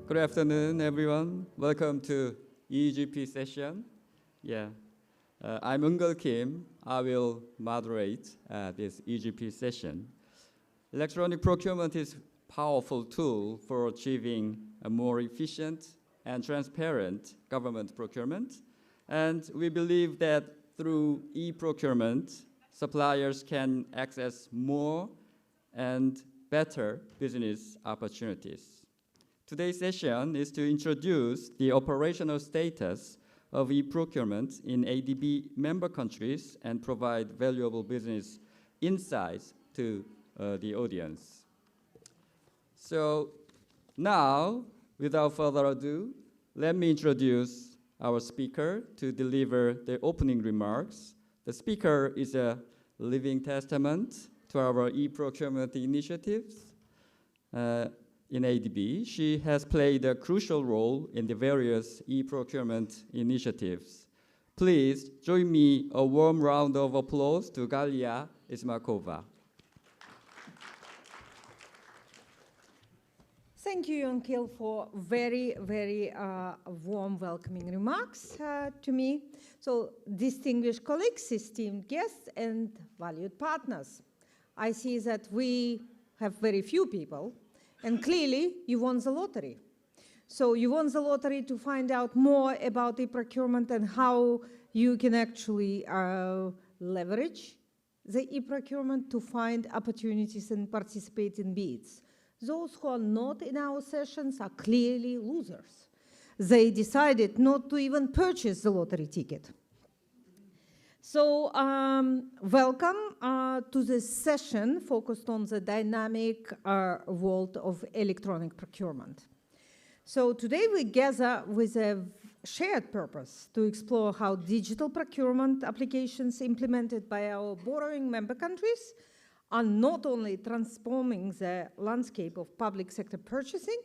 Good afternoon, everyone. Welcome to EGP session. I'm Eungeul Kim. I will moderate this EGP session. Electronic procurement is a powerful tool for achieving a more efficient and transparent government procurement. And we believe that through e-procurement, suppliers can access more and better business opportunities. Today's session is to introduce the operational status of e-procurement in ADB member countries and provide valuable business insights to the audience. So now, without further ado, let me introduce our speaker to deliver the opening remarks. The speaker is a living testament to our e-procurement initiatives. In ADB, she has played a crucial role in the various e-procurement initiatives. Please join me a warm round of applause to Galia Ismakova. Thank you, Eungeul, for very, very warm welcoming remarks to me. So, distinguished colleagues, esteemed guests, and valued partners. I see that we have very few people. And clearly, you won the lottery. So you won the lottery to find out more about e-procurement and how you can actually leverage the e-procurement to find opportunities and participate in bids. Those who are not in our sessions are clearly losers. They decided not to even purchase the lottery ticket. So welcome to this session focused on the dynamic world of electronic procurement. So today we gather with a shared purpose to explore how digital procurement applications implemented by our borrowing member countries are not only transforming the landscape of public sector purchasing,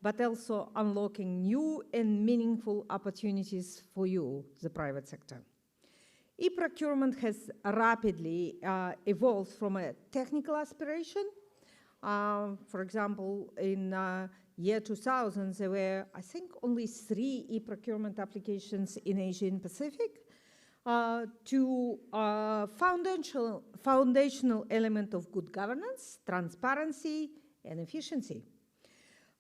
but also unlocking new and meaningful opportunities for you, the private sector. E-procurement has rapidly evolved from a technical aspiration. For example, in year 2000, there were, I think, only 3 e-procurement applications in Asia and Pacific, to a foundational element of good governance, transparency, and efficiency.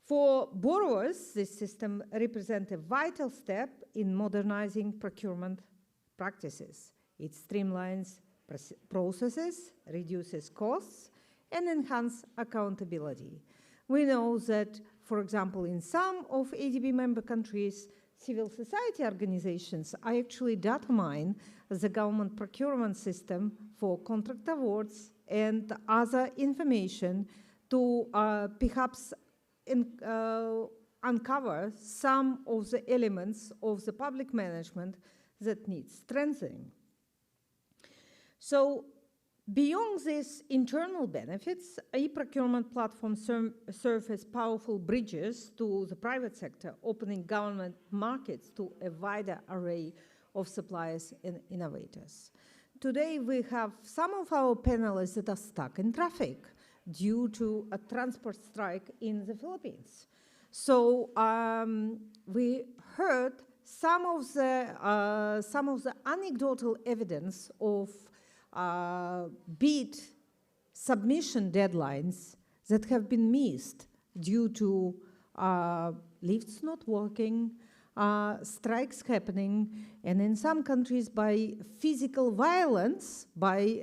For borrowers, this system represents a vital step in modernizing procurement practices. It streamlines processes, reduces costs, and enhances accountability. We know that, for example, in some of ADB member countries, civil society organizations are actually data mine the government procurement system for contract awards and other information to perhaps uncover some of the elements of the public management that needs strengthening. So beyond these internal benefits, e-procurement platforms serve as powerful bridges to the private sector, opening government markets to a wider array of suppliers and innovators. Today, we have some of our panelists that are stuck in traffic due to a transport strike in the Philippines. So we heard some of the anecdotal evidence of bid submission deadlines that have been missed due to lifts not working, strikes happening, and in some countries by physical violence by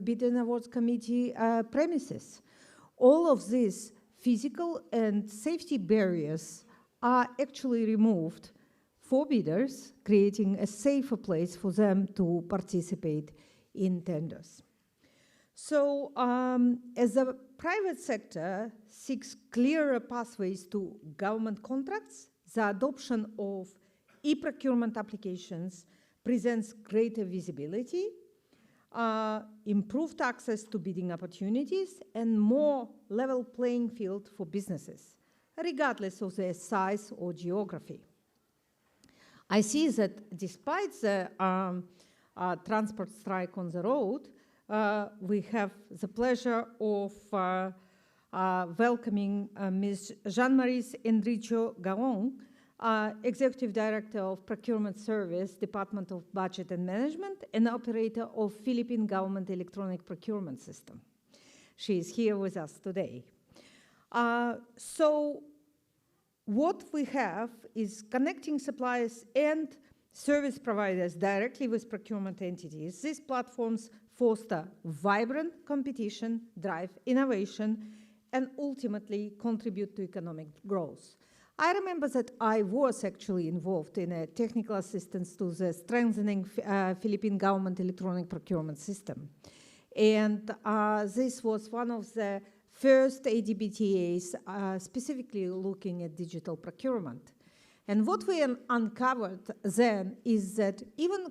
bid and awards committee premises. All of these physical and safety barriers are actually removed for bidders, creating a safer place for them to participate in tenders. So as the private sector seeks clearer pathways to government contracts, the adoption of e-procurement applications presents greater visibility, improved access to bidding opportunities, and more level playing field for businesses, regardless of their size or geography. I see that despite the transport strike on the road, we have the pleasure of welcoming Ms. Jean-Marie Enrico Gaon, Executive Director of Procurement Service, Department of Budget and Management, and operator of Philippine Government Electronic Procurement System. She is here with us today. So what we have is connecting suppliers and service providers directly with procurement entities. These platforms foster vibrant competition, drive innovation, and ultimately contribute to economic growth. I remember that I was actually involved in a technical assistance to the strengthening Philippine government electronic procurement system. And this was one of the first ADBTAs specifically looking at digital procurement. And what we uncovered then is that even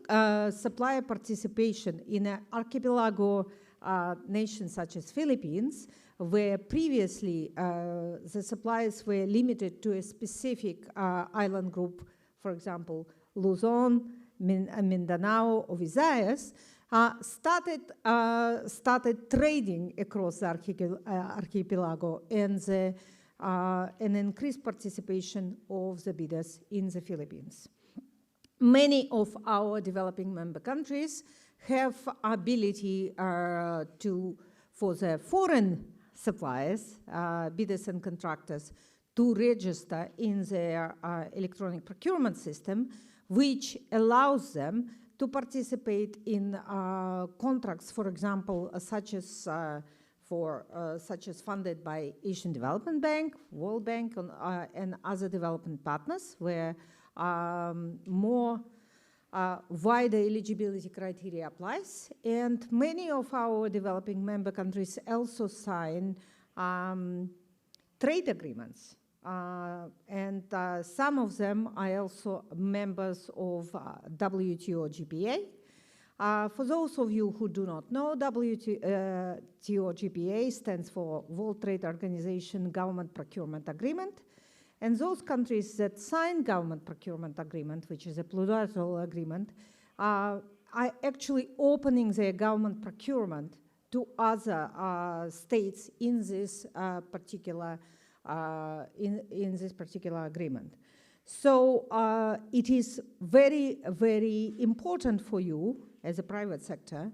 supplier participation in an archipelago nation such as Philippines, where previously the suppliers were limited to a specific island group, for example, Luzon, Mindanao, or Visayas, started trading across the archipelago and an increased participation of the bidders in the Philippines. Many of our developing member countries have ability for the foreign suppliers, bidders and contractors, to register in their electronic procurement system, which allows them to participate in contracts, for example, such as funded by Asian Development Bank, World Bank, and other development partners, where more wider eligibility criteria applies. And many of our developing member countries also sign trade agreements. And some of them are also members of WTO GPA. For those of you who do not know, WTO GPA stands for World Trade Organization Government Procurement Agreement. And those countries that sign Government Procurement Agreement, which is a plurilateral agreement, are actually opening their government procurement to other states in this particular agreement. So it is very, very important for you as a private sector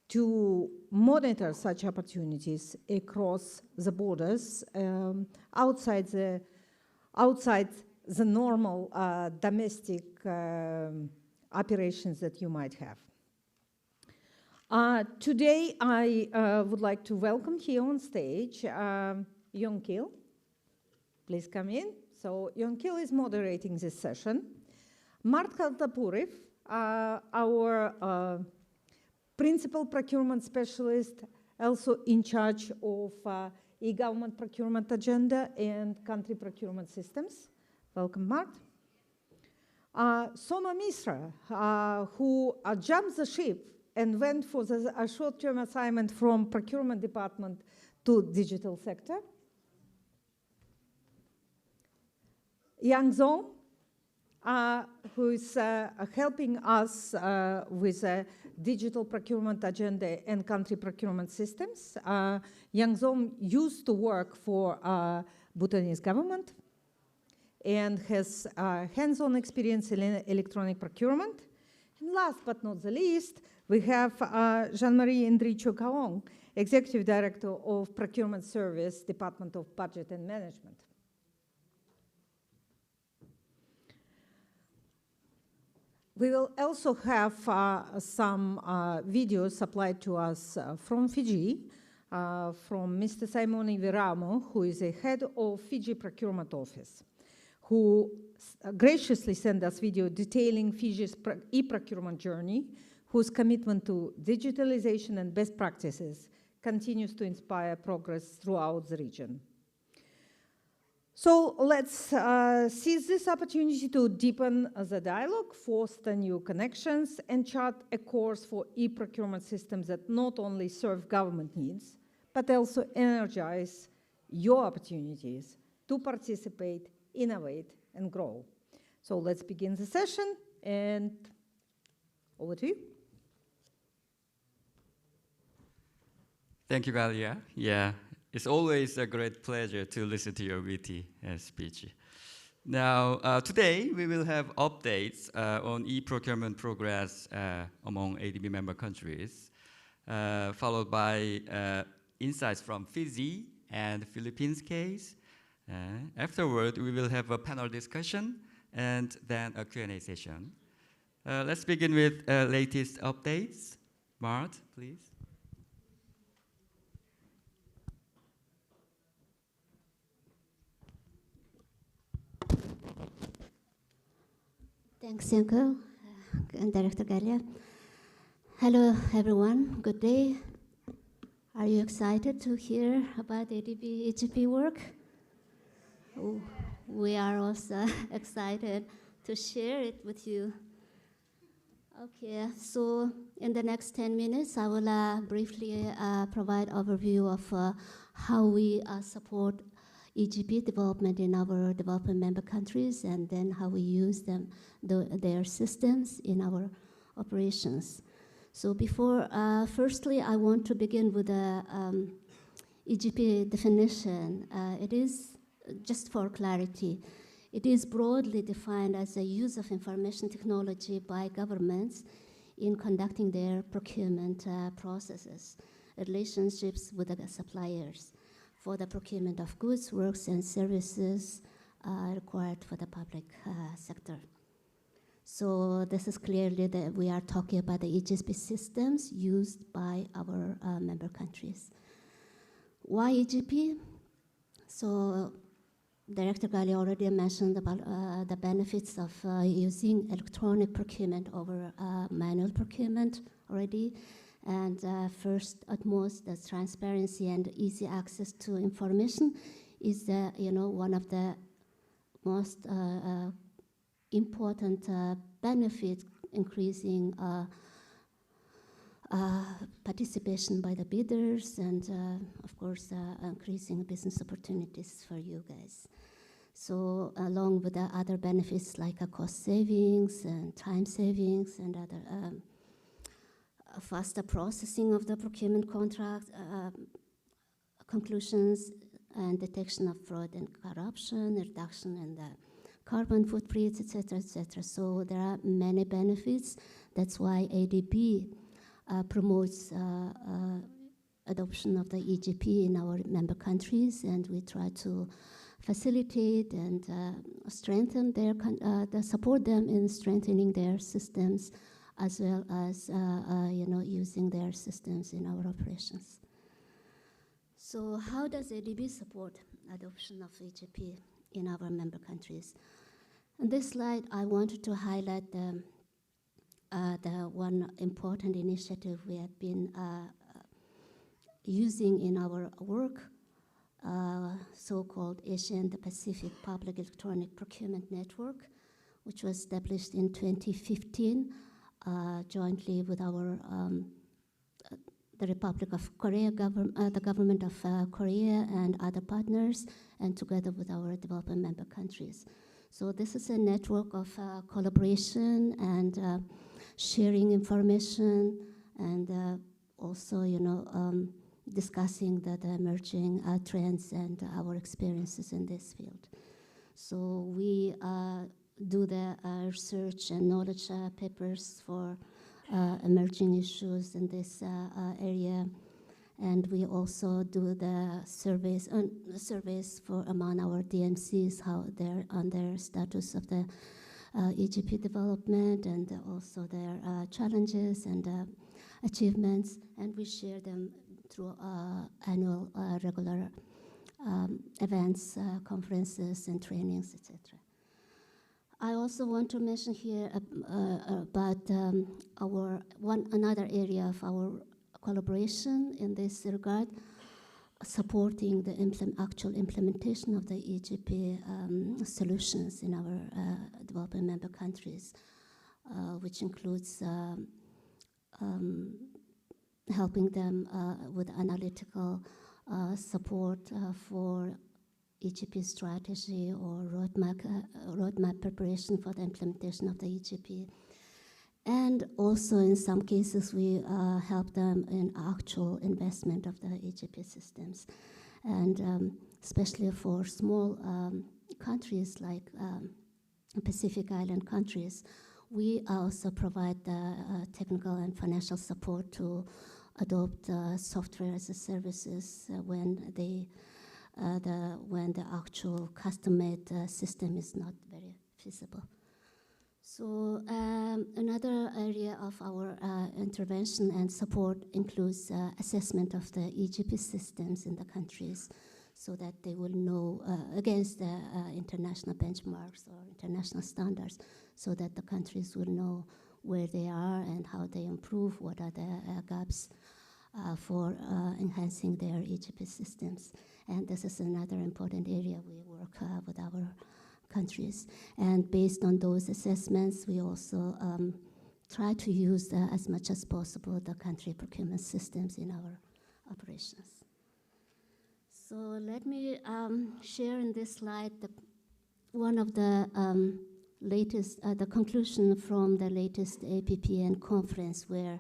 to monitor such opportunities across the borders, outside the normal domestic operations that you might have. Today, I would like to welcome here on stage Yong Kil. Please come in. So Yong Kil is moderating this session. Mart Kaltapuriv, our principal procurement specialist, also in charge of e-government procurement agenda and country procurement systems. Welcome, Mart. Soma Misra, who jumped the ship and went for a short-term assignment from procurement department to digital sector. Yang Zong, who is helping us with digital procurement agenda and country procurement systems. Yang Zong used to work for Bhutanese government and has hands-on experience in electronic procurement. And last but not the least, we have Jean-Marie Enrico Gaon, Executive Director of Procurement Service, Department of Budget and Management. We will also have some videos supplied to us from Fiji, from Mr. Simone Viramo, who is the head of Fiji Procurement Office, who graciously sent us video detailing Fiji's e-procurement journey, whose commitment to digitalization and best practices continues to inspire progress throughout the region. So let's seize this opportunity to deepen the dialogue, foster new connections, and chart a course for e-procurement systems that not only serve government needs, but also energize your opportunities to participate, innovate, and grow. So let's begin the session, and over to you. Thank you, Valia. Yeah, It's always a great pleasure to listen to your witty speech. Now, today we will have updates on e-procurement progress among ADB member countries, followed by insights from Fiji and Philippines case. Afterward, we will have a panel discussion and then a Q&A session. Let's begin with latest updates. Mart, please. Thanks, Yanko and Director Galia. Hello, everyone. Good day. Are you excited to hear about ADB EGP work? Oh, we are also excited to share it with you. Okay, so in the next 10 minutes, I will briefly provide overview of how we support EGP development in our development member countries, and then how we use them, their systems in our operations. So firstly, I want to begin with the EGP definition. It is, just for clarity, it is broadly defined as a use of information technology by governments in conducting their procurement processes, relationships with the suppliers, for the procurement of goods, works, and services required for the public sector. So this is clearly that we are talking about the EGP systems used by our member countries. Why EGP? So Director Gali already mentioned about the benefits of using electronic procurement over manual procurement already. And first, at most, the transparency and easy access to information is one of the most important benefits, increasing participation by the bidders, and of course, increasing business opportunities for you guys. So along with the other benefits like cost savings and time savings and other faster processing of the procurement contract conclusions, and detection of fraud and corruption, reduction in the carbon footprints, etc., etc. So there are many benefits. That's why ADB promotes adoption of the EGP in our member countries, and we try to facilitate and strengthen support them in strengthening their systems, as well as using their systems in our operations. So how does ADB support adoption of EGP in our member countries? On this slide, I wanted to highlight the one important initiative we have been using in our work, so-called Asian Pacific Public Electronic Procurement Network, which was established in 2015. Jointly with our the Republic of Korea, the government of Korea and other partners, and together with our development member countries. So this is a network of collaboration and sharing information, and also discussing the emerging trends and our experiences in this field. So we do the research and knowledge papers for emerging issues in this area, and we also do the surveys for among our DMCs, how they're on their status of the EGP development, and also their challenges and achievements, and we share them through annual regular events, conferences, and trainings, etc. I also want to mention here about another area of our collaboration in this regard, supporting the actual implementation of the EGP solutions in our developing member countries, which includes helping them with analytical support for EGP strategy or roadmap preparation for the implementation of the EGP. And also in some cases we help them in actual investment of the EGP systems. And especially for small countries like Pacific Island countries, we also provide technical and financial support to adopt software as a services when the actual custom-made system is not very feasible. So another area of our intervention and support includes assessment of the EGP systems in the countries, so that they will know against the international benchmarks or international standards, so that the countries will know where they are and how they improve, what are the gaps for enhancing their EGP systems. And this is another important area we work with our countries. And based on those assessments, we also try to use as much as possible the country procurement systems in our operations. So let me share in this slide one of the latest, the conclusion from the latest APPN conference, where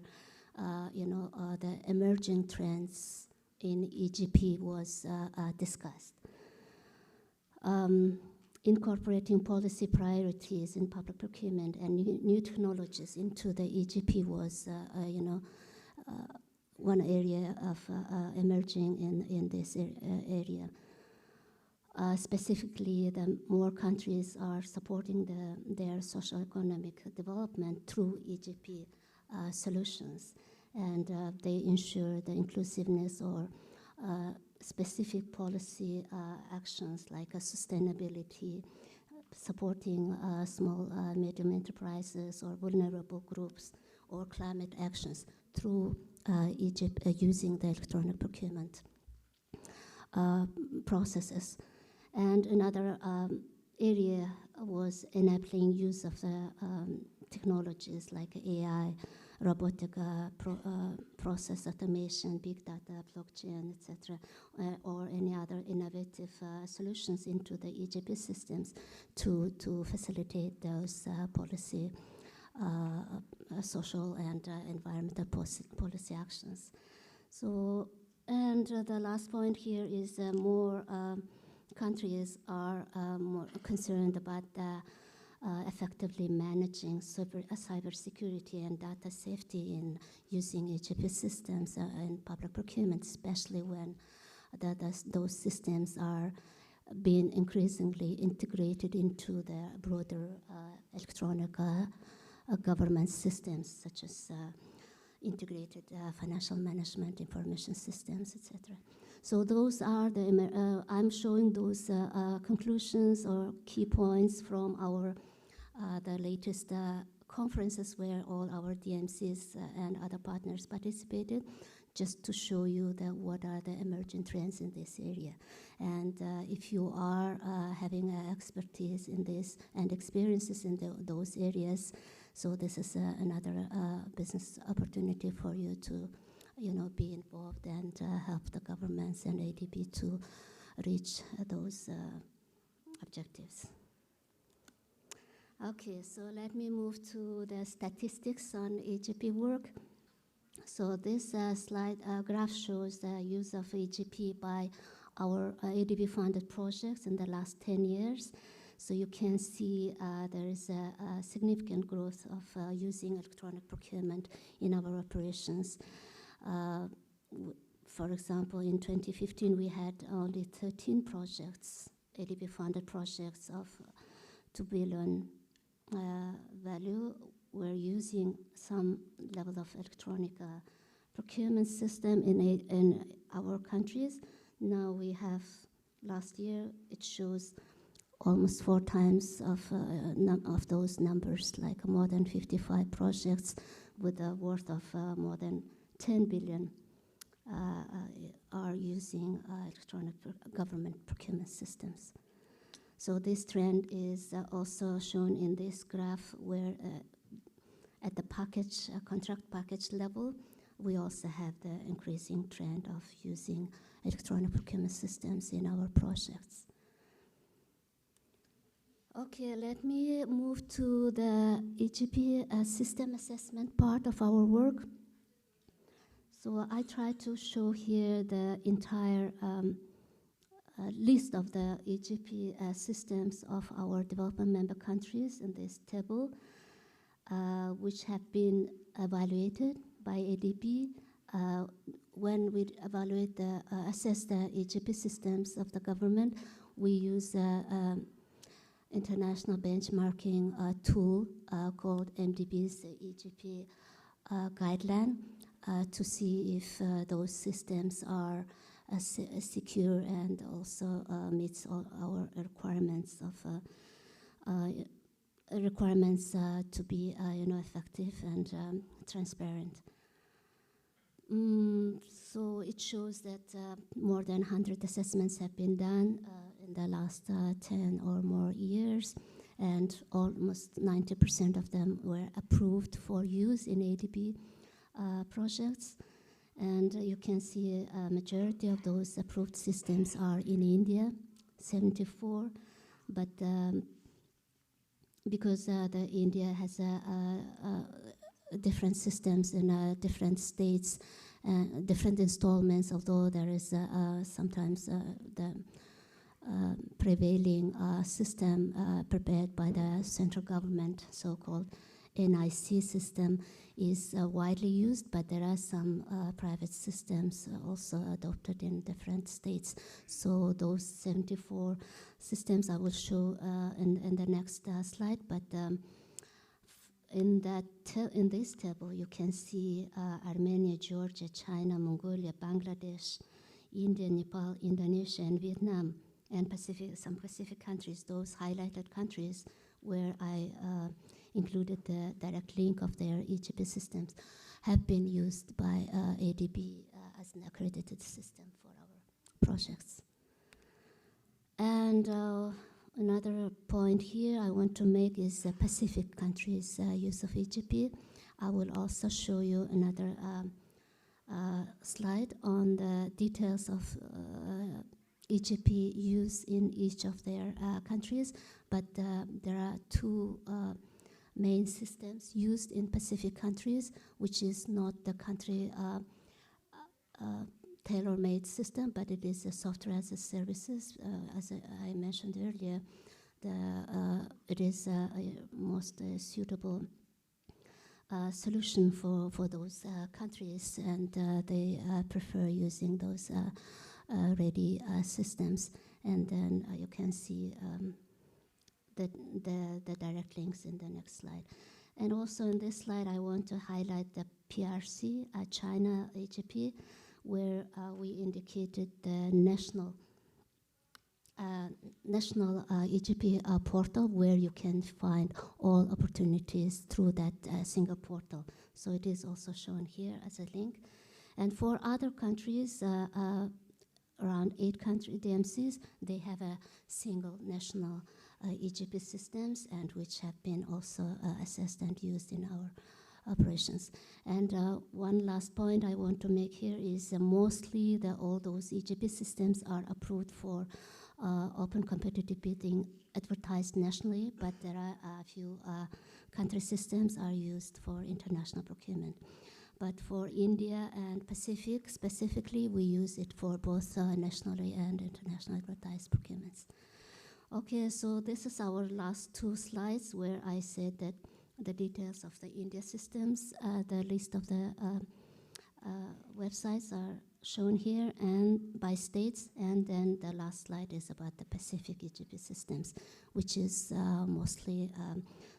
the emerging trends in EGP was discussed. Incorporating policy priorities in public procurement and new technologies into the EGP was, one area of emerging in this area. Specifically, the more countries are supporting their socio-economic development through EGP solutions, and they ensure the inclusiveness or specific policy actions like sustainability, supporting small, medium enterprises or vulnerable groups, or climate actions through Egypt using the electronic procurement processes. And another area was enabling use of the technologies like AI, robotic process automation, big data, blockchain, etc., or any other innovative solutions into the EGP systems to facilitate those policy, social and environmental policy actions. So, and the last point here is more countries are more concerned about effectively managing cybersecurity and data safety in using EGP systems in public procurement, especially when those systems are being increasingly integrated into the broader electronic government systems, such as integrated financial management, information systems, etc. So those are the, I'm showing those conclusions or key points from our the latest conferences where all our DMCs and other partners participated, just to show you what are the emerging trends in this area. And if you are having expertise in this and experiences in those areas, so this is another business opportunity for you to, be involved and help the governments and ADB to reach those objectives. Okay, so let me move to the statistics on EGP work. So this slide graph shows the use of EGP by our ADB-funded projects in the last 10 years. So you can see there is a significant growth of using electronic procurement in our operations. For example, in 2015, we had only 13 projects, ADB-funded projects of 2 billion value. We're using some level of electronic procurement system in our countries. Now we have, last year, it shows almost 4 times of those numbers, like more than 55 projects with a worth of more than 10 billion are using electronic government procurement systems. So this trend is also shown in this graph, where at the package, contract package level, we also have the increasing trend of using electronic procurement systems in our projects. Okay, let me move to the EGP system assessment part of our work. So I try to show here the entire list of the EGP systems of our development member countries in this table, which have been evaluated by ADB. When we evaluate assess the EGP systems of the government, we use international benchmarking tool called MDB's EGP guideline to see if those systems are secure and also meets all our requirements of to be effective and transparent. So it shows that more than 100 assessments have been done in the last 10 or more years, and almost 90% of them were approved for use in ADB projects. And you can see a majority of those approved systems are in India, 74, but because the India has different systems in different states, different installments, although there is sometimes the prevailing system prepared by the central government, so-called NIC system, is widely used, but there are some private systems also adopted in different states. So those 74 systems I will show in the next slide, but in this table you can see Armenia, Georgia, China, Mongolia, Bangladesh, India, Nepal, Indonesia, and Vietnam, and some Pacific countries, those highlighted countries where I included the direct link of their EGP systems, have been used by ADB as an accredited system for our projects. And another point here I want to make is Pacific countries' use of EGP. I will also show you another slide on the details of EGP use in each of their countries, but there are two main systems used in Pacific countries, which is not the country tailor-made system, but it is a software as a services. As I mentioned earlier, it is a most suitable solution for those countries, and they prefer using those ready systems. And then you can see the direct links in the next slide. And also in this slide, I want to highlight the PRC, China EGP, where we indicated the national EGP portal, where you can find all opportunities through that single portal. So it is also shown here as a link. And for other countries, around 8 country DMCs, they have a single national EGP systems, and which have been also assessed and used in our operations. And one last point I want to make here is mostly all those EGP systems are approved for open competitive bidding advertised nationally, but there are a few country systems are used for international procurement. But for India and Pacific specifically, we use it for both nationally and international advertised procurements. Okay, so this is our last 2 slides where I said that the details of the India systems, the list of the websites are shown here and by states, and then the last slide is about the Pacific EGP systems, which is mostly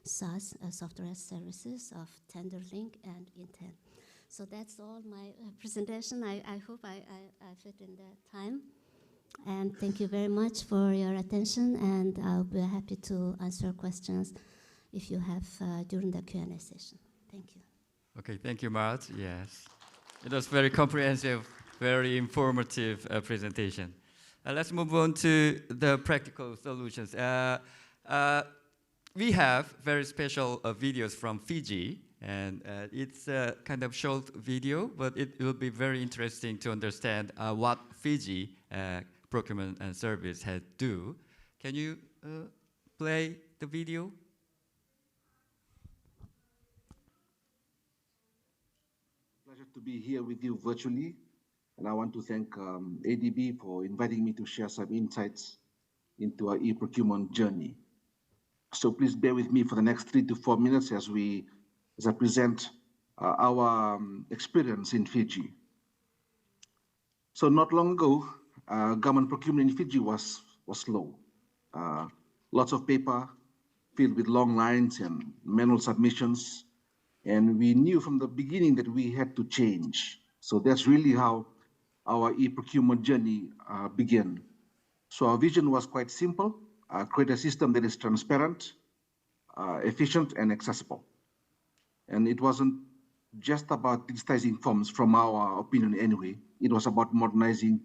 SaaS, software as services of TenderLink and Intel. So that's all my presentation. I hope I fit in the time. And thank you very much for your attention, and I'll be happy to answer questions if you have during the Q&A session. Thank you. Okay, thank you, Mart. Yes, it was very comprehensive, very informative presentation. Let's move on to the practical solutions. We have very special videos from Fiji, and it's a kind of short video, but it will be very interesting to understand what Fiji procurement and service had do. Can you play the video? Pleasure to be here with you virtually. And I want to thank ADB for inviting me to share some insights into our e-procurement journey. So please bear with me for the next 3 to 4 minutes as I present our experience in Fiji. So not long ago, government procurement in Fiji was slow. Lots of paper filled with long lines and manual submissions. And we knew from the beginning that we had to change. So that's really how our e-procurement journey began. So our vision was quite simple: create a system that is transparent, efficient, and accessible. And it wasn't just about digitizing forms, from our opinion anyway. It was about modernizing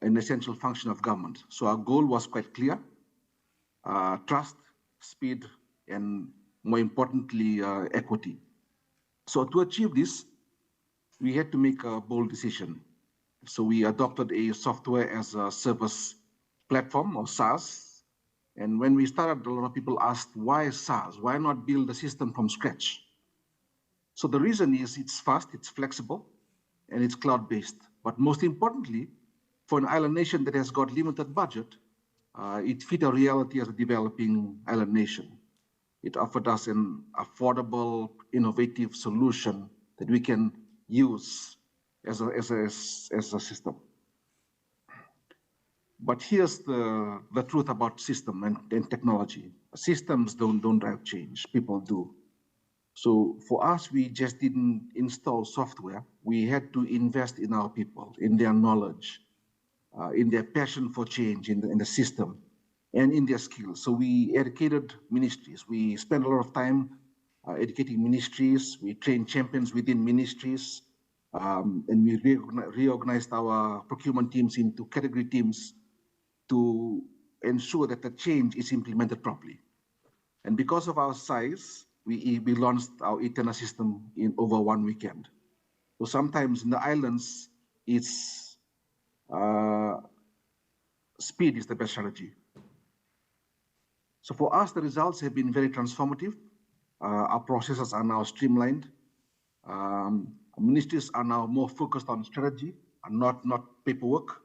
an essential function of government. So our goal was quite clear: trust, speed, and more importantly, equity. So to achieve this, we had to make a bold decision. So we adopted a software as a service platform, or SaaS. And when we started, a lot of people asked, why SaaS? Why not build a system from scratch? So the reason is it's fast, it's flexible, and it's cloud-based. But most importantly, for an island nation that has got limited budget, it fit our reality as a developing island nation. It offered us an affordable, innovative solution that we can use as a system. But here's the truth about system and technology. Systems don't drive change, people do. So for us, we just didn't install software. We had to invest in our people, in their knowledge, in their passion for change in the system, and in their skills. So we educated ministries. We spent a lot of time educating ministries. We trained champions within ministries, and we reorganized our procurement teams into category teams to ensure that the change is implemented properly. And because of our size, we launched our e-tender system in over 1 weekend. So sometimes in the islands, it's speed is the best strategy. So for us, the results have been very transformative. Our processes are now streamlined. Ministries are now more focused on strategy and not paperwork.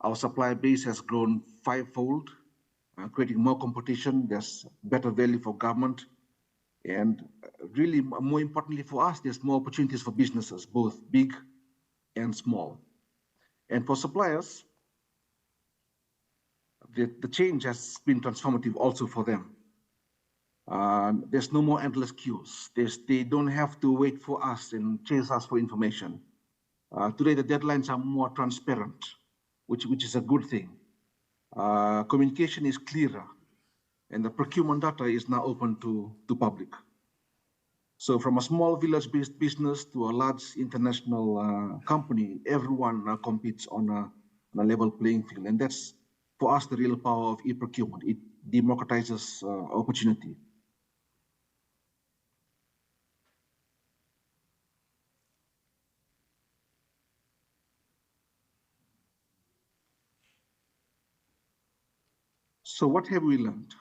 Our supplier base has grown 5-fold, creating more competition. There's better value for government. And really, more importantly for us, there's more opportunities for businesses, both big and small. And for suppliers, the change has been transformative also for them. There's no more endless queues. They don't have to wait for us and chase us for information. Today, the deadlines are more transparent, which is a good thing. Communication is clearer, and the procurement data is now open to public. So from a small village-based business to a large international company, everyone now competes on a level playing field. And that's, for us, the real power of e-procurement. It democratizes opportunity. So what have we learned?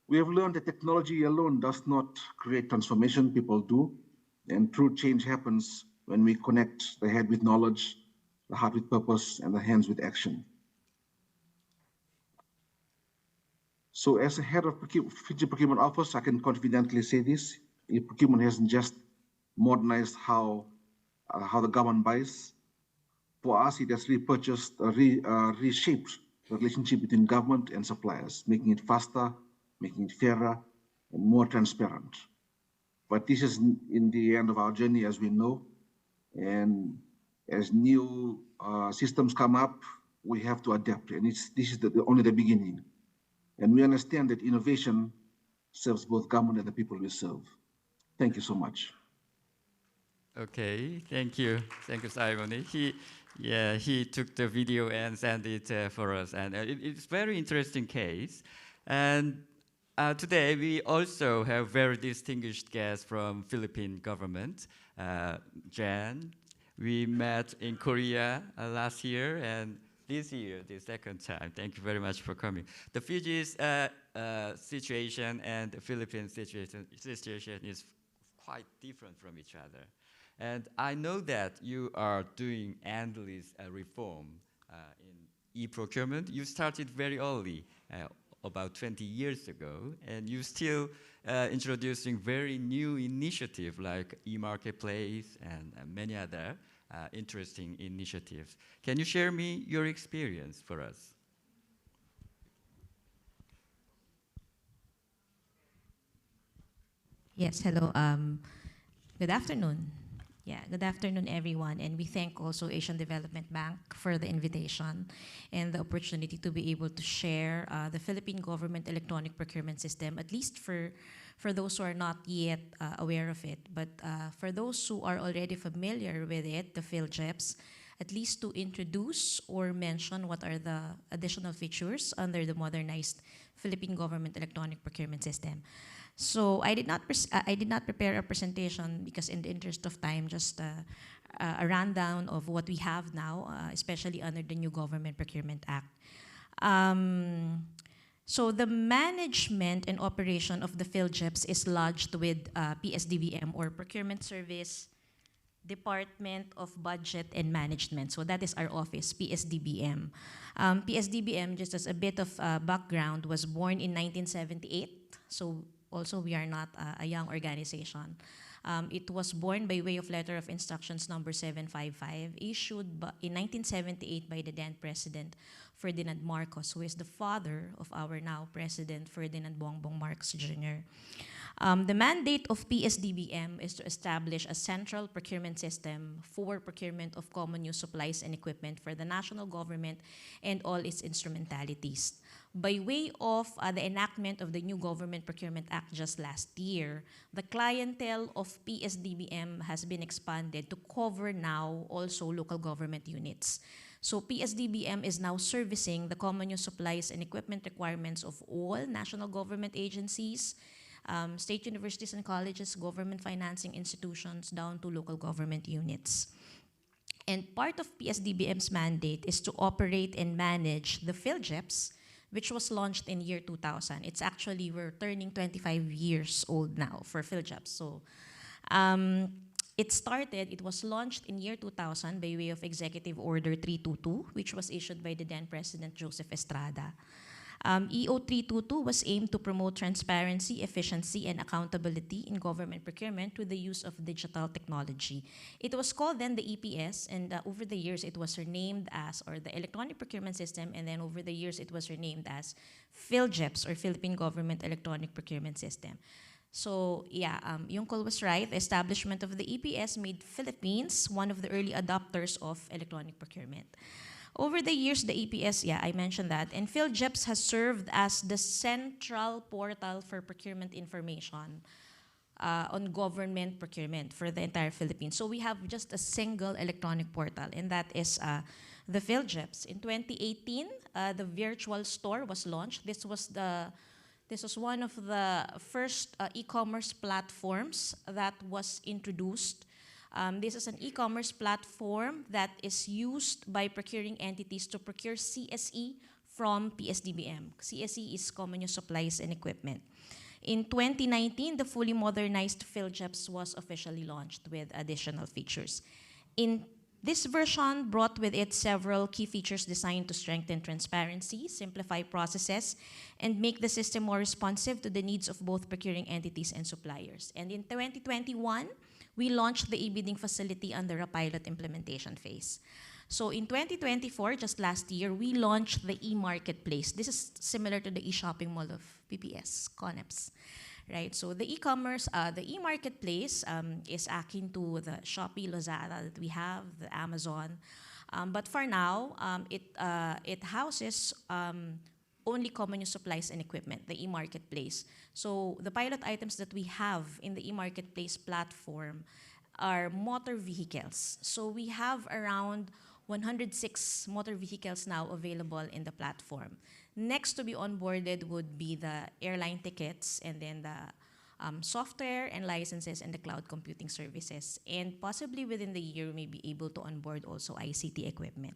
We have learned that technology alone does not create transformation, people do. And true change happens when we connect the head with knowledge, the heart with purpose, and the hands with action. So as a head of Fiji Procurement Office, I can confidently say this: procurement hasn't just modernized how the government buys. For us, it has reshaped the relationship between government and suppliers, making it faster, making it fairer, and more transparent. But this is in the end of our journey, as we know. And as new systems come up, we have to adapt. And this is only the beginning. And we understand that innovation serves both government and the people we serve. Thank you so much. Okay, thank you. Thank you, Simon. He took the video and sent it for us. And it's very interesting case. And today, we also have very distinguished guests from Philippine government. Jan, we met in Korea last year, and this year, the second time. Thank you very much for coming. The Fiji's situation and the Philippines situation is quite different from each other. And I know that you are doing endless reform in e-procurement. You started very early, about 20 years ago, and you still introducing very new initiative like e-marketplace and many other interesting initiatives. Can you share me your experience for us? Yes, hello. Good afternoon. Yeah, good afternoon, everyone. And we thank also Asian Development Bank for the invitation and the opportunity to be able to share the Philippine government electronic procurement system, at least for those who are not yet aware of it. But for those who are already familiar with it, the PhilGEPs, at least to introduce or mention what are the additional features under the modernized Philippine government electronic procurement system. So I did not prepare a presentation because in the interest of time, just a rundown of what we have now, especially under the new Government Procurement Act. So the management and operation of the PhilGEPs is lodged with PSDBM, or Procurement Service Department of Budget and Management. So that is our office, PSDBM. PSDBM, just as a bit of background, was born in 1978. So also, we are not a young organization. It was born by way of Letter of Instructions number 755, issued in 1978 by the then President Ferdinand Marcos, who is the father of our now President Ferdinand Bongbong Marcos Jr. The mandate of PSDBM is to establish a central procurement system for procurement of common use supplies and equipment for the national government and all its instrumentalities. By way of the enactment of the new Government Procurement Act just last year, the clientele of PSDBM has been expanded to cover now also local government units. So PSDBM is now servicing the common use supplies and equipment requirements of all national government agencies, state universities and colleges, government financing institutions, down to local government units. And part of PSDBM's mandate is to operate and manage the PhilGEPs, which was launched in year 2000. It's actually, we're turning 25 years old now for PhilGEPs. So it was launched in year 2000 by way of Executive Order 322, which was issued by the then President Joseph Estrada. EO 322 was aimed to promote transparency, efficiency, and accountability in government procurement with the use of digital technology. It was called then the EPS, and over the years it was renamed as, or the Electronic Procurement System, and then over the years it was renamed as PhilGEPs, or Philippine Government Electronic Procurement System. So yeah, yung call was right. The establishment of the EPS made Philippines one of the early adopters of electronic procurement. Over the years, the EPS, yeah, I mentioned that, and PhilGEPs has served as the central portal for procurement information on government procurement for the entire Philippines. So we have just a single electronic portal, and that is the PhilGEPs. In 2018, the virtual store was launched. This was one of the first e-commerce platforms that was introduced. This is an e-commerce platform that is used by procuring entities to procure CSE from PSDBM. CSE is Common Use Supplies and Equipment. In 2019, the fully modernized PhilGEPs was officially launched with additional features. In this version brought with it several key features designed to strengthen transparency, simplify processes, and make the system more responsive to the needs of both procuring entities and suppliers. And in 2021, we launched the e-bidding facility under a pilot implementation phase. So in 2024, just last year, we launched the e-marketplace. This is similar to the e-shopping mall of PPS, CONEPS, right? So the e-commerce, the e-marketplace is akin to the Shopee, Lazada that we have, the Amazon. But for now, it houses only common use supplies and equipment, the e-marketplace. So the pilot items that we have in the e-marketplace platform are motor vehicles. So we have around 106 motor vehicles now available in the platform. Next to be onboarded would be the airline tickets, and then the software and licenses and the cloud computing services. And possibly within the year, we may be able to onboard also ICT equipment.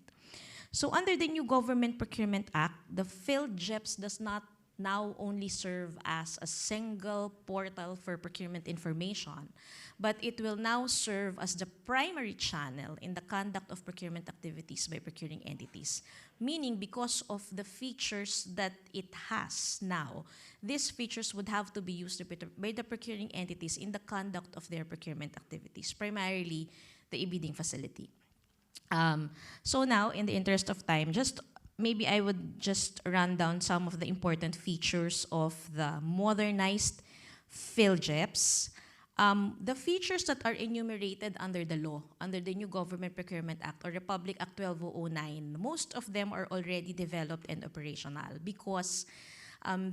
So under the new Government Procurement Act, the PhilGEPs does not now only serve as a single portal for procurement information, but it will now serve as the primary channel in the conduct of procurement activities by procuring entities. Meaning, because of the features that it has now, these features would have to be used by the procuring entities in the conduct of their procurement activities, primarily the e-bidding facility. So now, in the interest of time, maybe I would just run down some of the important features of the modernized PhilJEPs. The features that are enumerated under the law, under the new Government Procurement Act or Republic Act 12009, most of them are already developed and operational because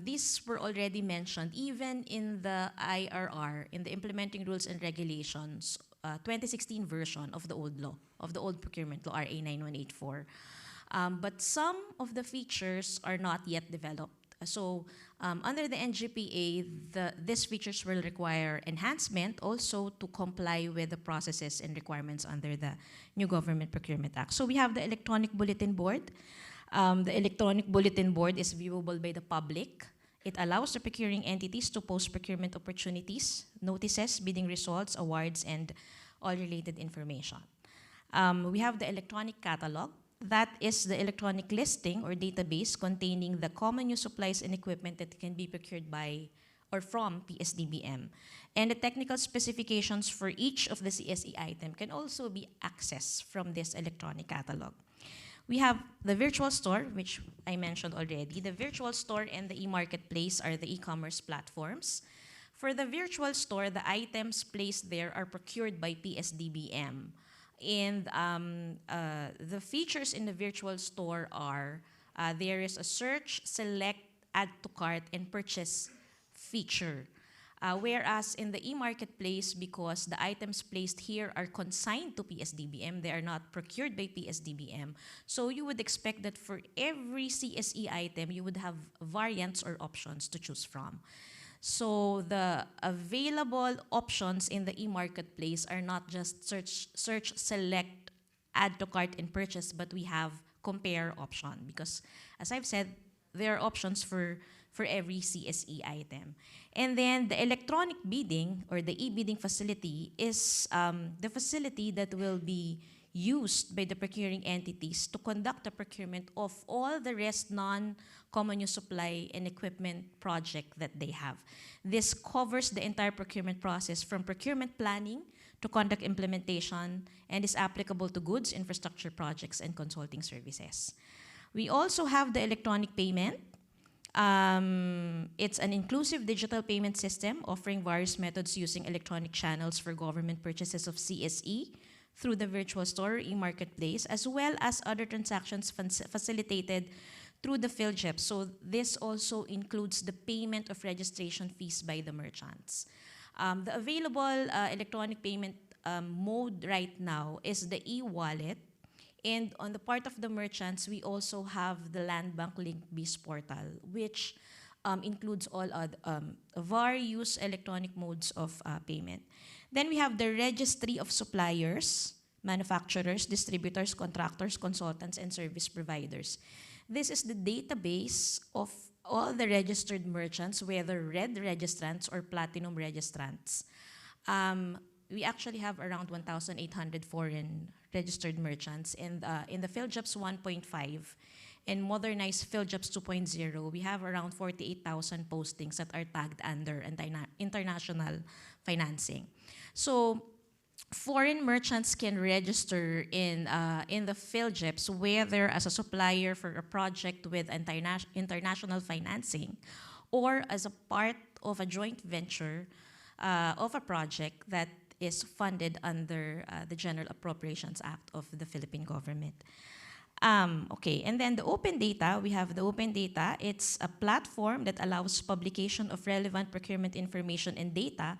these were already mentioned even in the IRR, in the Implementing Rules and Regulations, 2016 version of the old law, of the old procurement law, RA 9184. But some of the features are not yet developed. So under the NGPA, these features will require enhancement also to comply with the processes and requirements under the new Government Procurement Act. So we have the electronic bulletin board. The electronic bulletin board is viewable by the public. It allows the procuring entities to post procurement opportunities, notices, bidding results, awards, and all related information. We have the electronic catalog. That is the electronic listing or database containing the common use supplies and equipment that can be procured by or from PSDBM. And the technical specifications for each of the CSE item can also be accessed from this electronic catalog. We have the virtual store, which I mentioned already. The virtual store and the e-marketplace are the e-commerce platforms. For the virtual store, the items placed there are procured by PSDBM. And the features in the virtual store are, there is a search, select, add to cart, and purchase feature. Whereas in the e-marketplace, because the items placed here are consigned to PSDBM, they are not procured by PSDBM. So you would expect that for every CSE item, you would have variants or options to choose from. So the available options in the e-marketplace are not just search, select, add to cart, and purchase, but we have compare option because, as I've said, there are options for every CSE item. And then the electronic bidding or the e-bidding facility is the facility that will be used by the procuring entities to conduct the procurement of all the rest non-common use supply and equipment project that they have. This covers the entire procurement process from procurement planning to contract implementation and is applicable to goods, infrastructure projects, and consulting services. We also have the electronic payment. It's an inclusive digital payment system offering various methods using electronic channels for government purchases of CSE through the virtual store, e-marketplace, as well as other transactions facilitated through the PhilJEP. So this also includes the payment of registration fees by the merchants. The available electronic payment mode right now is the e-wallet. And on the part of the merchants, we also have the Land Bank Link BIS portal, which includes all various electronic modes of payment. Then we have the registry of suppliers, manufacturers, distributors, contractors, consultants, and service providers. This is the database of all the registered merchants, whether red registrants or platinum registrants. We actually have around 1,800 foreign registered merchants. And in the PhilJEPs 1.5 and modernized PhilJEPs 2.0, we have around 48,000 postings that are tagged under international financing. So foreign merchants can register in the PhilJEPs whether as a supplier for a project with international financing or as a part of a joint venture of a project that is funded under the General Appropriations Act of the Philippine government. Okay, and then the open data, we have the open data. It's a platform that allows publication of relevant procurement information and data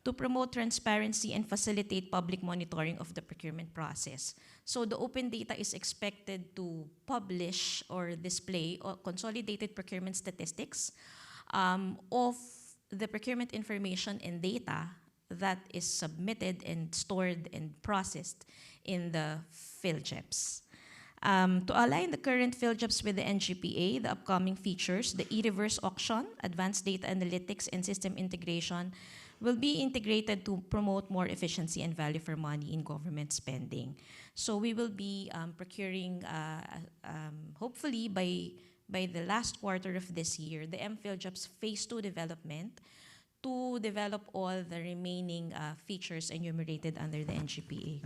to promote transparency and facilitate public monitoring of the procurement process. So the open data is expected to publish or display consolidated procurement statistics of the procurement information and data that is submitted and stored and processed in the PhilJEPs. To align the current field jobs with the NGPA, the upcoming features, the e-reverse auction, advanced data analytics, and system integration will be integrated to promote more efficiency and value for money in government spending. So we will be procuring, hopefully by the last quarter of this year, the M-Field Jobs Phase 2 development to develop all the remaining features enumerated under the NGPA.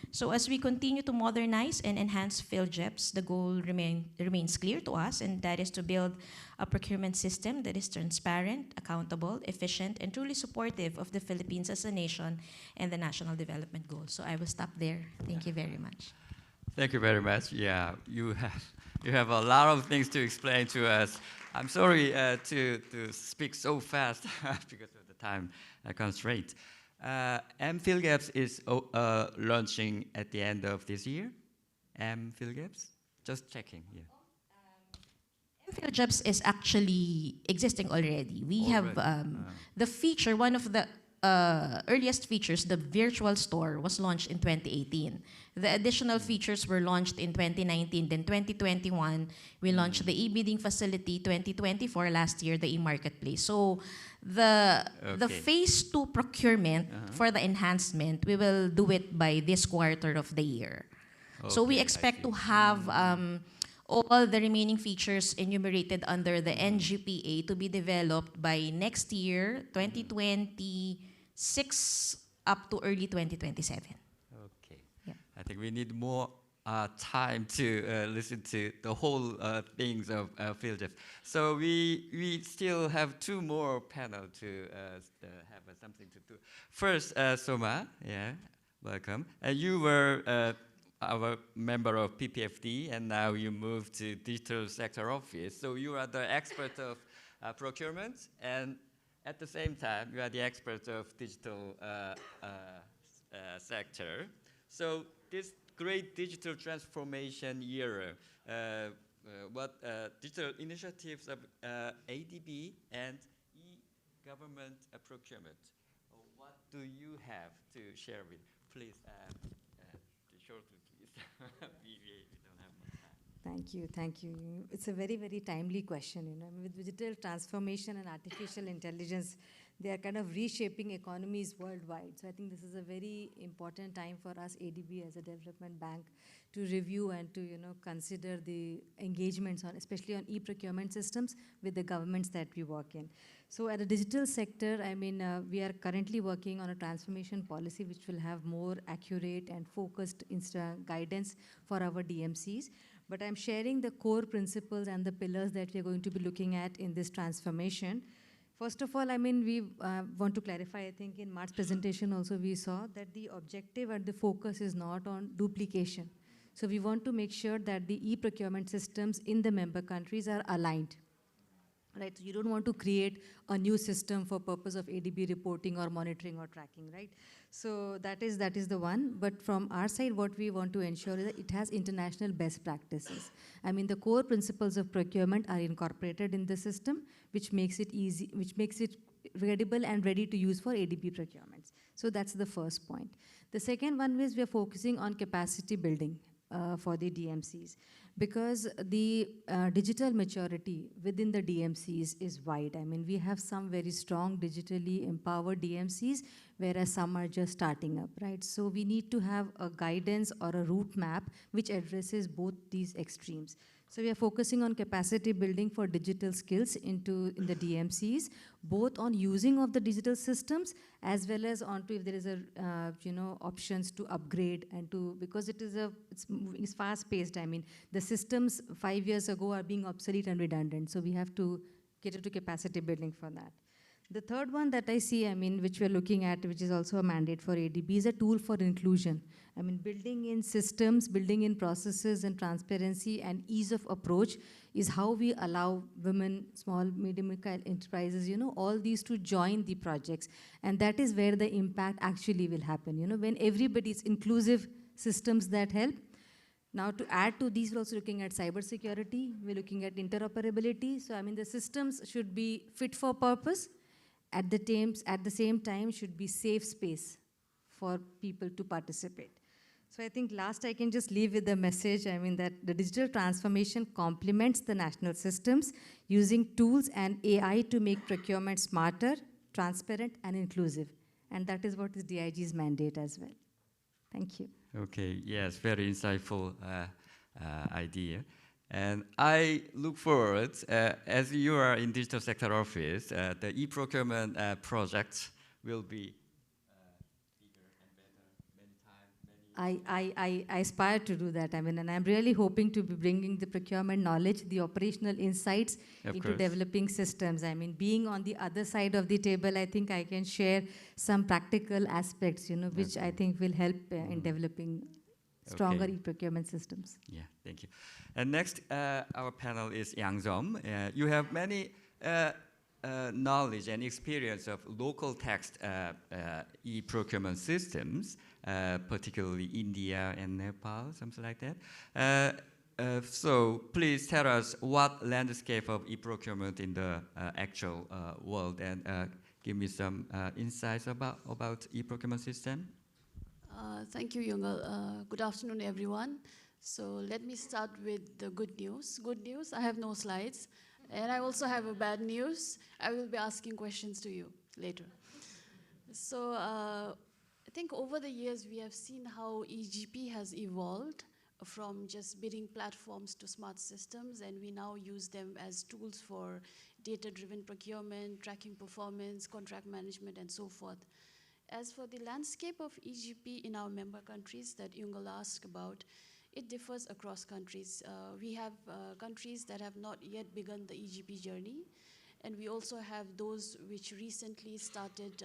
So as we continue to modernize and enhance PhilJEPs, the goal remains clear to us, and that is to build a procurement system that is transparent, accountable, efficient, and truly supportive of the Philippines as a nation and the national development goals. So I will stop there. Thank you very much. Thank you very much. Yeah, you have a lot of things to explain to us. I'm sorry to speak so fast because of the time constraint. M-PhilGaps is launching at the end of this year. M-PhilGaps? Just checking. Yeah. M-PhilJobs is actually existing already. We have the feature, one of the earliest features, the virtual store, was launched in 2018. The additional features were launched in 2019. Then 2021, we launched the e-bidding facility. 2024, last year, the e-marketplace. So the phase 2 procurement for the enhancement, we will do it by this quarter of the year. So we expect to have all the remaining features enumerated under the NGPA to be developed by next year, 2026, up to early 2027. Okay. Yeah. I think we need more time to listen to the whole things of PhilJEPs. So we still have two more panels to have something to do. First, Soma, yeah, welcome. You were our member of PPFD, and now you moved to digital sector office. So you are the expert of procurement, and at the same time, you are the expert of digital sector. So this great digital transformation era, what digital initiatives of ADB and e-government procurement, what do you have to share with? Please, shortly, please. we don't have much time. Thank you. It's a very, very timely question. With digital transformation and artificial intelligence, they are kind of reshaping economies worldwide. So I think this is a very important time for us, ADB, as a development bank, to review and to consider the engagements on, especially on e-procurement systems with the governments that we work in. So at the digital sector, we are currently working on a transformation policy which will have more accurate and focused guidance for our DMCs. But I'm sharing the core principles and the pillars that we're going to be looking at in this transformation. First of all, we want to clarify, I think in Mark's presentation also we saw that the objective and the focus is not on duplication. So we want to make sure that the e-procurement systems in the member countries are aligned. Right, so you don't want to create a new system for purpose of ADB reporting or monitoring or tracking, right? So that is the one. But from our side, what we want to ensure is that it has international best practices. The core principles of procurement are incorporated in the system, which makes it easy, which makes it readable and ready to use for ADB procurements. So that's the first point. The second one is we are focusing on capacity building for the DMCs, because the digital maturity within the DMCs is wide. We have some very strong digitally empowered DMCs, whereas some are just starting up, right? So we need to have a guidance or a route map which addresses both these extremes. So we are focusing on capacity building for digital skills in the DMCs, both on using of the digital systems as well as onto if there is a options to upgrade and to, because it's fast paced. The systems 5 years ago are being obsolete and redundant, so we have to get into capacity building for that. The third one that I see, which we're looking at, which is also a mandate for ADB, is a tool for inclusion. Building in systems, building in processes and transparency and ease of approach is how we allow women, small, medium enterprises, all these to join the projects. And that is where the impact actually will happen. When everybody's inclusive systems that help. Now to add to these, we're also looking at cybersecurity, we're looking at interoperability. So the systems should be fit for purpose. At the same time, should be safe space for people to participate. So I think last I can just leave with the message, I mean, that the digital transformation complements the national systems using tools and AI to make procurement smarter, transparent, and inclusive. And that is what is DIG's mandate as well. Thank you. Okay, yes, very insightful idea. And I look forward, as you are in digital sector office, the e-procurement project will be bigger and better many times. I aspire to do that. I mean, and I'm really hoping to be bringing the procurement knowledge, the operational insights into developing systems. I mean, being on the other side of the table, I think I can share some practical aspects, you know, which I think will help in developing stronger e-procurement systems. Yeah, thank you. And next, our panel is Yang Zom. You have many knowledge and experience of local text e-procurement systems, particularly India and Nepal, something like that. So please tell us what landscape of e-procurement in the actual world, and give me some insights about e-procurement system. Thank you, Yungal. Good afternoon, everyone. So let me start with the good news. Good news, I have no slides. And I also have a bad news. I will be asking questions to you later. So I think over the years, we have seen how EGP has evolved from just bidding platforms to smart systems, and we now use them as tools for data-driven procurement, tracking performance, contract management, and so forth. As for the landscape of EGP in our member countries that Yungal asked about, it differs across countries. We have countries that have not yet begun the EGP journey, and we also have those which recently started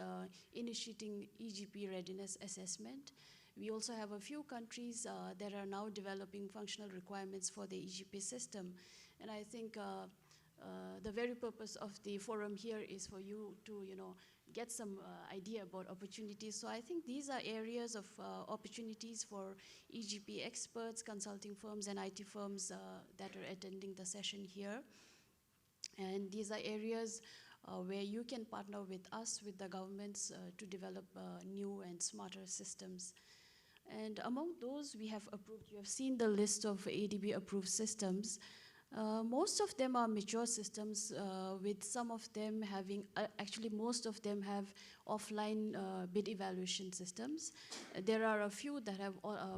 initiating EGP readiness assessment. We also have a few countries that are now developing functional requirements for the EGP system. And I think the very purpose of the forum here is for you to, get some idea about opportunities. So I think these are areas of opportunities for EGP experts, consulting firms, and IT firms that are attending the session here. And these are areas where you can partner with us, with the governments, to develop new and smarter systems. And among those we have approved, you have seen the list of ADB approved systems. Most of them are mature systems, with some of them having, actually most of them have offline bid evaluation systems. There are a few that have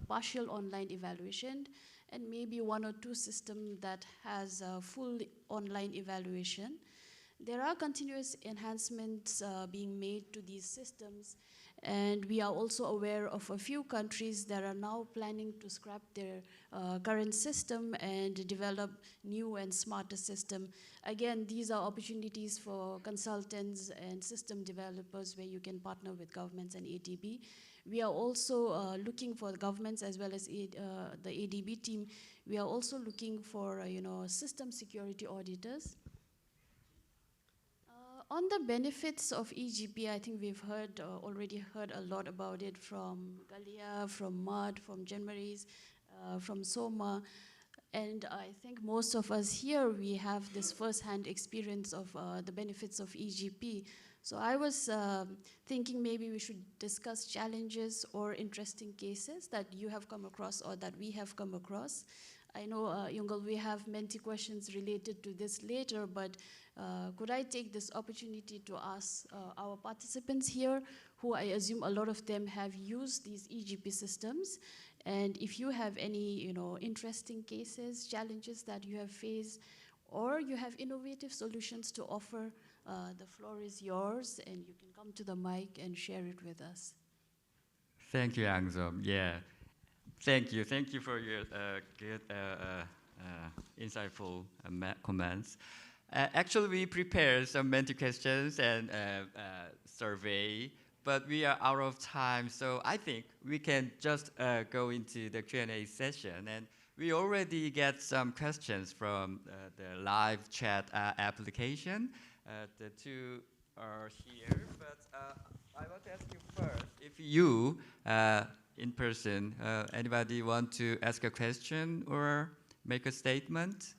partial online evaluation, and maybe one or two systems that has full online evaluation. There are continuous enhancements being made to these systems, and we are also aware of a few countries that are now planning to scrap their current system and develop new and smarter system. Again, these are opportunities for consultants and system developers where you can partner with governments and ADB. We are also looking for governments as well as the ADB team. We are also looking for system security auditors. On the benefits of EGP, I think we've already heard a lot about it from Galia, from Mud, from Jean-Marie, from Soma. And I think most of us here, we have this first-hand experience of the benefits of EGP. So I was thinking maybe we should discuss challenges or interesting cases that you have come across or that we have come across. I know, Yungal, we have many questions related to this later, but could I take this opportunity to ask our participants here, who I assume a lot of them have used these EGP systems, and if you have any interesting cases, challenges that you have faced, or you have innovative solutions to offer, the floor is yours, and you can come to the mic and share it with us. Thank you, Angzom. Yeah. Thank you for your good, insightful comments. Actually, we prepared some many questions and survey, but we are out of time, so I think we can just go into the Q&A session. And we already get some questions from the live chat application. The two are here, but I want to ask you first, if you, in person, anybody want to ask a question or make a statement?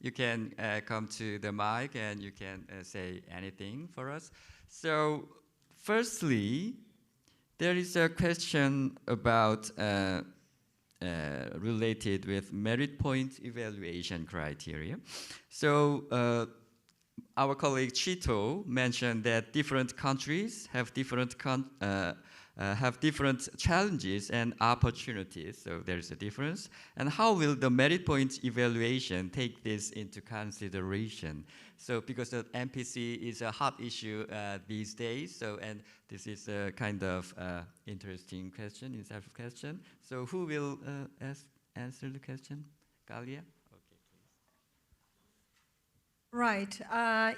You can come to the mic and you can say anything for us. So firstly, There is a question about related with merit point evaluation criteria. So our colleague Chito mentioned that different countries have different challenges and opportunities, so there's a difference. And how will the merit point evaluation take this into consideration? So because the MPC is a hot issue these days, so and this is a kind of interesting question, insightful question. So who will answer the question? Galia? Right.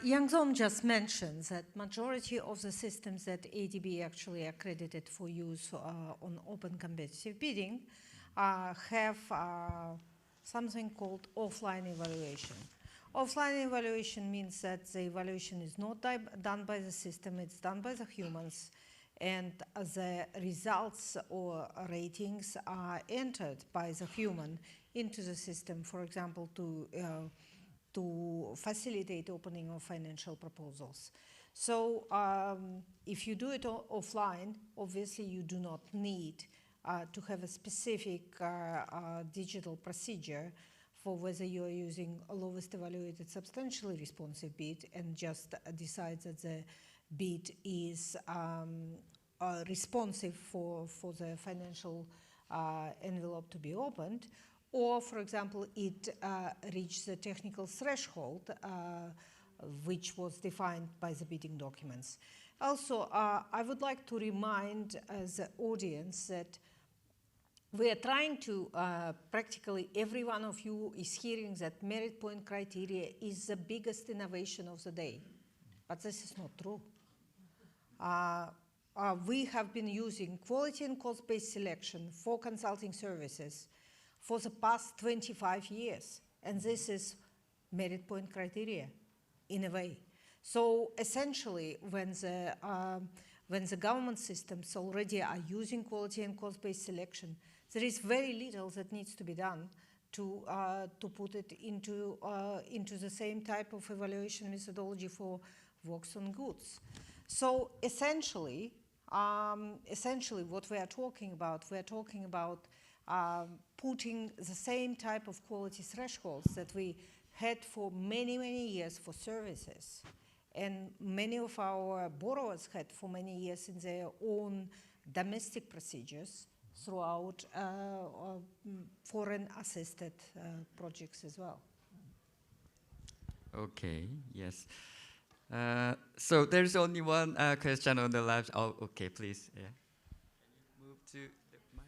Yang Zom just mentioned that majority of the systems that ADB actually accredited for use on open competitive bidding have something called offline evaluation. Offline evaluation means that the evaluation is not done by the system, it's done by the humans, and the results or ratings are entered by the human into the system, for example, to facilitate opening of financial proposals. So if you do it offline, obviously you do not need to have a specific digital procedure for whether you are using a lowest evaluated substantially responsive bid and just decide that the bid is responsive for the financial envelope to be opened. Or, for example, it reached the technical threshold, which was defined by the bidding documents. Also, I would like to remind the audience that we are trying to, practically every one of you is hearing that merit point criteria is the biggest innovation of the day. But this is not true. We have been using quality and cost-based selection for consulting services for the past 25 years. And this is merit point criteria, in a way. So essentially, when the government systems already are using quality and cost-based selection, there is very little that needs to be done to put it into the same type of evaluation methodology for works on goods. So essentially, what we are talking about putting the same type of quality thresholds that we had for many, many years for services, and many of our borrowers had for many years in their own domestic procedures throughout foreign assisted projects as well. Okay, yes. So there's only one question on the left. Oh, okay, please. Yeah. Can you move to the mic?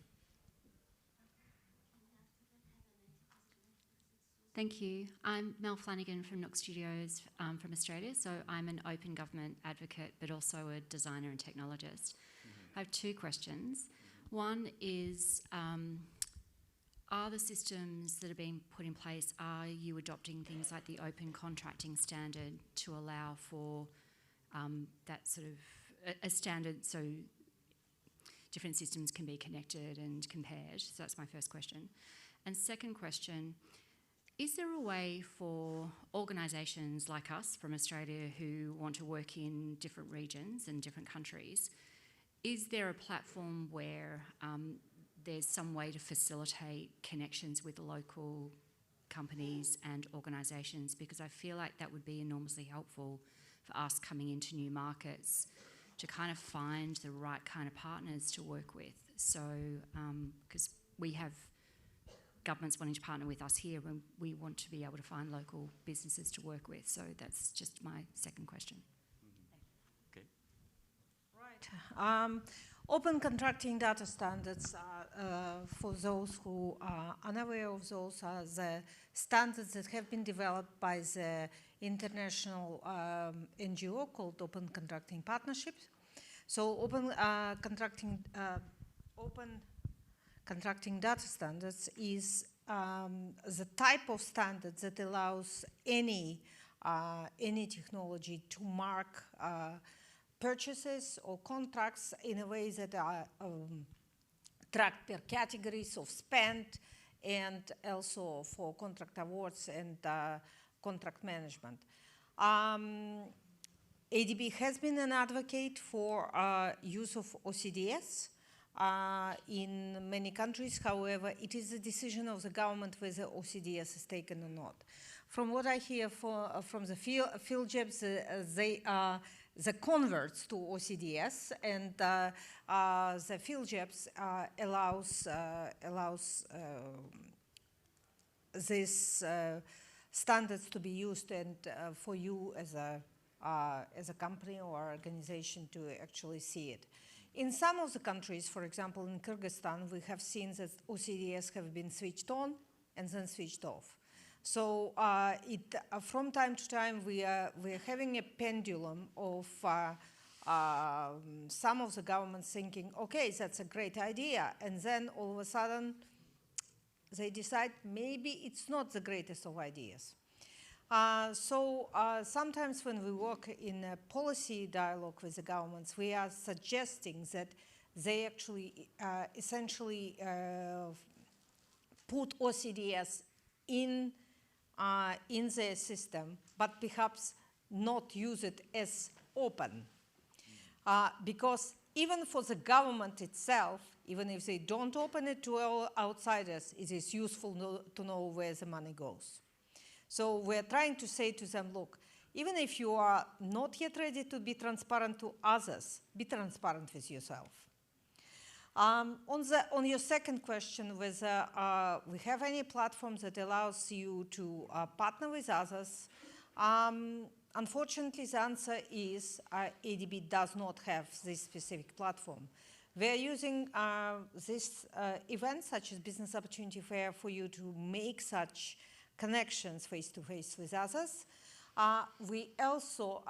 Thank you. I'm Mel Flanagan from Nook Studios from Australia. So I'm an open government advocate, but also a designer and technologist. I have two questions. One is, are the systems that are being put in place, are you adopting things like the open contracting standard to allow for that sort of a standard so different systems can be connected and compared? So that's my first question. And second question, is there a way for organisations like us from Australia who want to work in different regions and different countries, is there a platform where there's some way to facilitate connections with local companies and organisations? Because I feel like that would be enormously helpful for us coming into new markets to kind of find the right kind of partners to work with. So, because we have governments wanting to partner with us here when we want to be able to find local businesses to work with. So that's just my second question. Okay. Right. Open contracting data standards, for those who are unaware of those, are the standards that have been developed by the international NGO called Open Contracting Partnerships. So open contracting data standards is the type of standard that allows any technology to mark purchases or contracts in a way that are tracked per categories of spend, and also for contract awards and contract management. ADB has been an advocate for use of OCDS in many countries. However, it is the decision of the government whether OCDS is taken or not. From what I hear from the field jobs, they are the converts to OCDS, and the field jobs allows these standards to be used, and for you as a company or organization to actually see it. In some of the countries, for example, in Kyrgyzstan, we have seen that OCDS have been switched on and then switched off. So from time to time, we are having a pendulum of some of the governments thinking, okay, that's a great idea, and then all of a sudden, they decide maybe it's not the greatest of ideas. Sometimes when we work in a policy dialogue with the governments, we are suggesting that they actually essentially put OCDS in their system, but perhaps not use it as open. Because even for the government itself, even if they don't open it to all outsiders, it is useful to know where the money goes. So we're trying to say to them, look, even if you are not yet ready to be transparent to others, be transparent with yourself. On your second question, whether we have any platform that allows you to partner with others, unfortunately, the answer is ADB does not have this specific platform. We're using this event, such as Business Opportunity Fair, for you to make such connections face-to-face with others. We also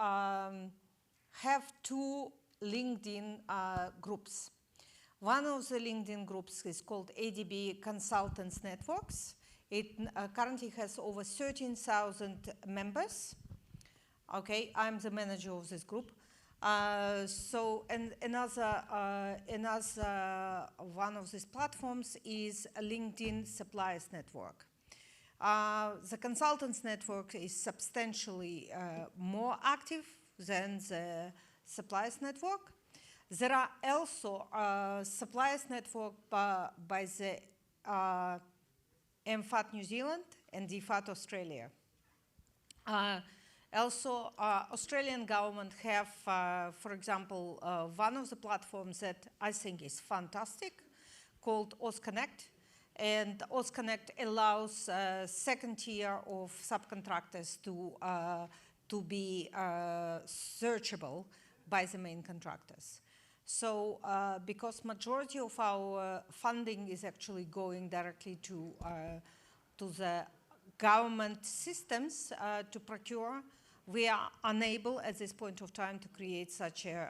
have 2 LinkedIn groups. One of the LinkedIn groups is called ADB Consultants Networks. It currently has over 13,000 members. Okay, I'm the manager of this group. And another one of these platforms is a LinkedIn Suppliers Network. The Consultants Network is substantially more active than the Suppliers Network. There are also Suppliers Network by the MFAT New Zealand and DFAT Australia. Also, Australian government have, for example, one of the platforms that I think is fantastic called AusConnect. And AusConnect allows second tier of subcontractors to be searchable by the main contractors. So because majority of our funding is actually going directly to the government systems to procure, we are unable at this point of time to create such an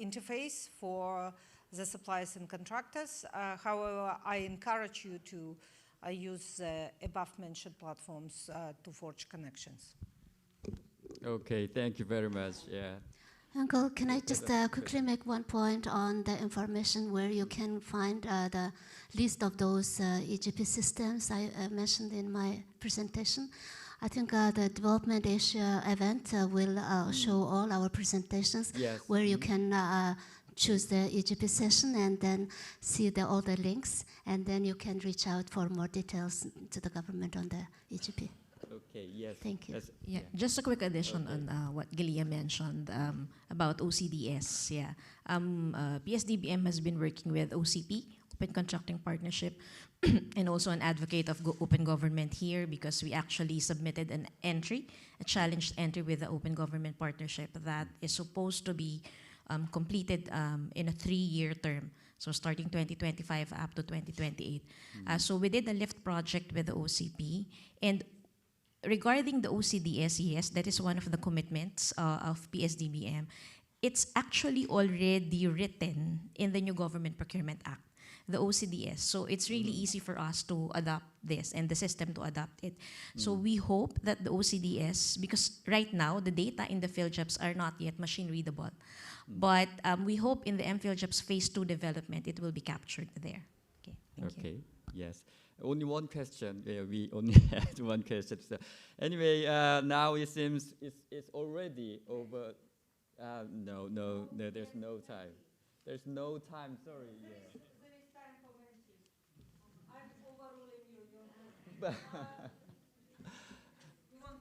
interface for the suppliers and contractors. However, I encourage you to use the above mentioned platforms to forge connections. Okay, thank you very much. Yeah. Uncle, can I just quickly make one point on the information where you can find the list of those EGP systems I mentioned in my presentation? I think the Development Asia event will show all our presentations, yes. where you can choose the EGP session and then see all the links, and then you can reach out for more details to the government on the EGP. Okay, yes. Thank you. Yes. Yeah, just a quick addition on what Gilia mentioned about OCDS. Yeah, PSDBM has been working with OCP, Open Contracting Partnership, and also an advocate of open government here, because we actually submitted an entry, a challenged entry with the Open Government Partnership that is supposed to be completed in a 3-year term. So starting 2025 up to 2028. So we did a LIFT project with the OCP, and regarding the OCDS, yes, that is one of the commitments of PSDBM. It's actually already written in the new Government Procurement Act, the OCDS. So it's really easy for us to adopt this and the system to adopt it. So we hope that the OCDS, because right now the data in the field jobs are not yet machine readable, but we hope in the MPhil jobs phase 2 development it will be captured there. Okay, thank you. Yes. Only one question. We only had one question. So anyway, now it seems it's already over No, no, no, there's no time. There's no time, sorry. Yeah. There is time for mention. I'm overruling you.